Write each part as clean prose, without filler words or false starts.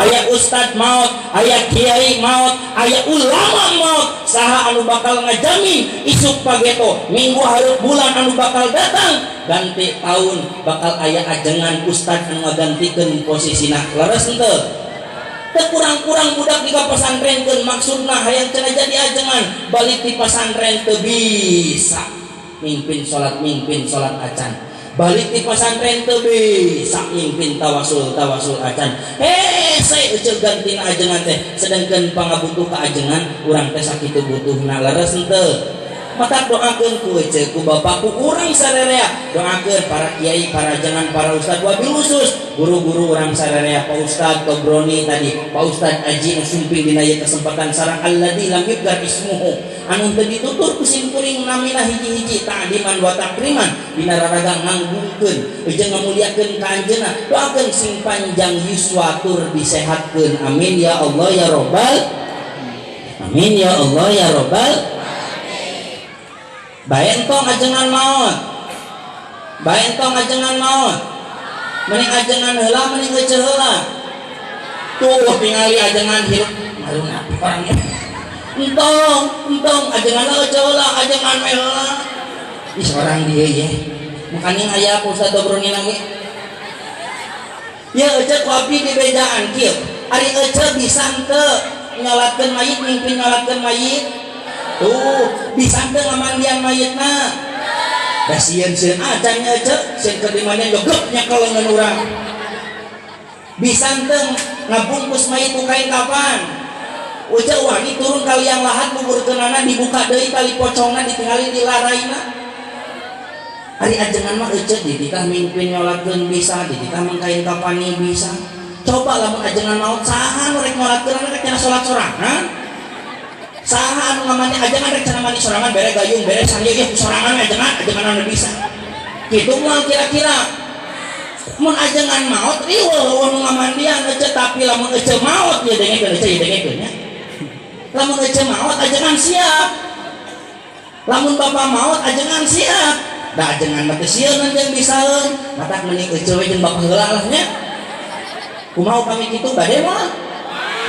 aya ustad maut, aya kiai maut, aya ulama maut. Saha anu bakal ngajamin isuk pageto minggu hareup bulan anu bakal datang ganti tahun bakal aya ajengan ustad anu ngagantikeun posisina. Leres henteu? Teu kurang-kurang budak di pesantrenkeun maksudna hayang cenah jadi ajengan balik di pesantren teu bisa mimpin salat acan. Balik di pesantren teu bisa mimpin tawasul acan. Saya eceu gantina ajengan teh sedangkeun pangabutuh ka ajengan urang teh sakitu butuhna. Leres henteu? Mata doakeun ku eceu ku bapak ku urang sarerea, doakeun para kiai, para ajengan, para ustad, wabil khusus guru-guru urang sarerea, Pak Ustad Tobroni tadi, Pak Ustad Aji nu sumping dina ieu kesempatan sareng alladzi lam yubgar ismuhu anu teu ditutur ku simkuring namina hiji-hiji ta'diman wa takriman dina raragang nganggungkeun jeung ngamuliakeun ka anjeunna. Doakeun sing panjang yuswa tur disehatkeun. Amin ya Allah ya Rabbal. Amin ya Allah ya Rabbal. Bae entong ajengan maot. Mending ajengan heula, mending eceu heula. Tuh tingali ajengan hirup malu napi orangnya. Entong ajengan eceu heula, ajengan meh heula. Ih orang dia ye. Makanya aya Ustaz Dobroni lagi. Ya eceu ku abdi di bejaan kieu. Ari eceu bisa teu nyolatkeun mayit, mimpi nyolatkeun mayit. Tuh bisa teu ngamandian mayitna. Da sieun acan nya eceu sieun keur dimandian jogep nya kalengan urang. Bisa teu ngabungkus mayit ku kain kapan. Ujeu wani turun ka liang lahat buburkeunana dibuka deui tali pocongna ditinggali di laraina. Ari ajengan mah eceu di ditah mimpin nyolatkeun bisa, di ditah mangkain kapani bisa. Coba lamun ajengan maot saha nu rek nyolatkeun rek cenah salat sorangan. Saha anu ngamani ajengan rek cenah mandi sorangan bere gayung bere sandieu ge sorangan ajengan anu bisa. Kitu moal kira-kira mun ajengan maot riweuh anu ngamandian eceu tapi lamun eceu maot ye dengekeun nya. Lamun eceu maot ajengan siap. Lamun bapak maot ajengan siap. Da ajengan mah teu sieun anjeun bisaeun. Matak mending eceu we jeung bapak heula lah nya. Kumaha kami kitu bade mah.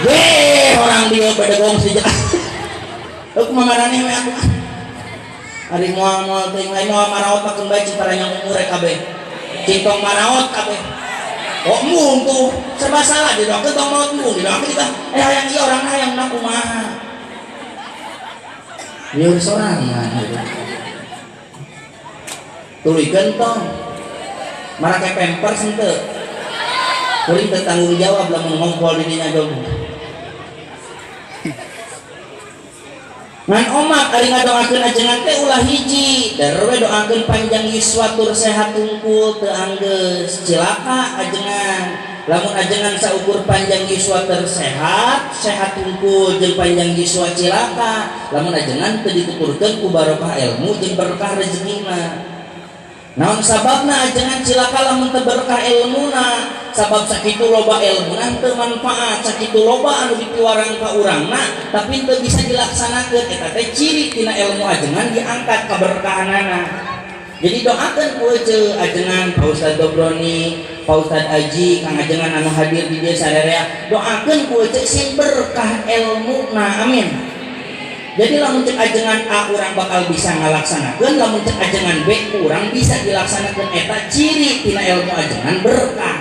Weh orang dia bade gong saja. Aku mamarane we aku. Ari moal teh lain moal maraot pakeun bae citaranya umur kabeh. Cintong maraot kabeh. Oh mung tuh serba salah di dokter tong maot mung di dokter kita. Hayang ieu orang hayang na kumaha. Lieur sorangan gitu. Tulikeun tong. Marake pampers henteu. Kuring teu tanggung jawab lamun ngompol di dinya jomblo. Ngan omak ari ngadoakeun ajengan teh ulah hiji, darwe doakeun panjang yuswa tur sehat tungkul teu anggeus cilaka ajengan. Lamun ajengan saukur panjang yuswa teu sehat tungkul jeung panjang yuswa cilaka. Lamun ajengan teu dituturkeun ku barokah ilmu jeung berkah rezekina. Naon sababna ajengan cilaka lamun teu berkah ilmuna? Sabab sakitu loba ilmuna teu manfaat, sakitu loba anu dipiwarang ka urangna tapi teu bisa dilaksanakeun. Eta teh ciri tina ilmu ajengan diangkat kaberkahanana. Jadi doakeun ku eceu ajengan Pak Ustad Dobroni, Pak Ustad Aji, kang ajengan anu hadir di dieu sarerea, doakeun ku eceu sing berkah ilmuna. Amin. Jadi lamun cek ajengan A urang bakal bisa ngalaksanakeun, lamun cek ajengan B urang bisa dilaksanakeun. Eta ciri tina ilmu ajengan berkah.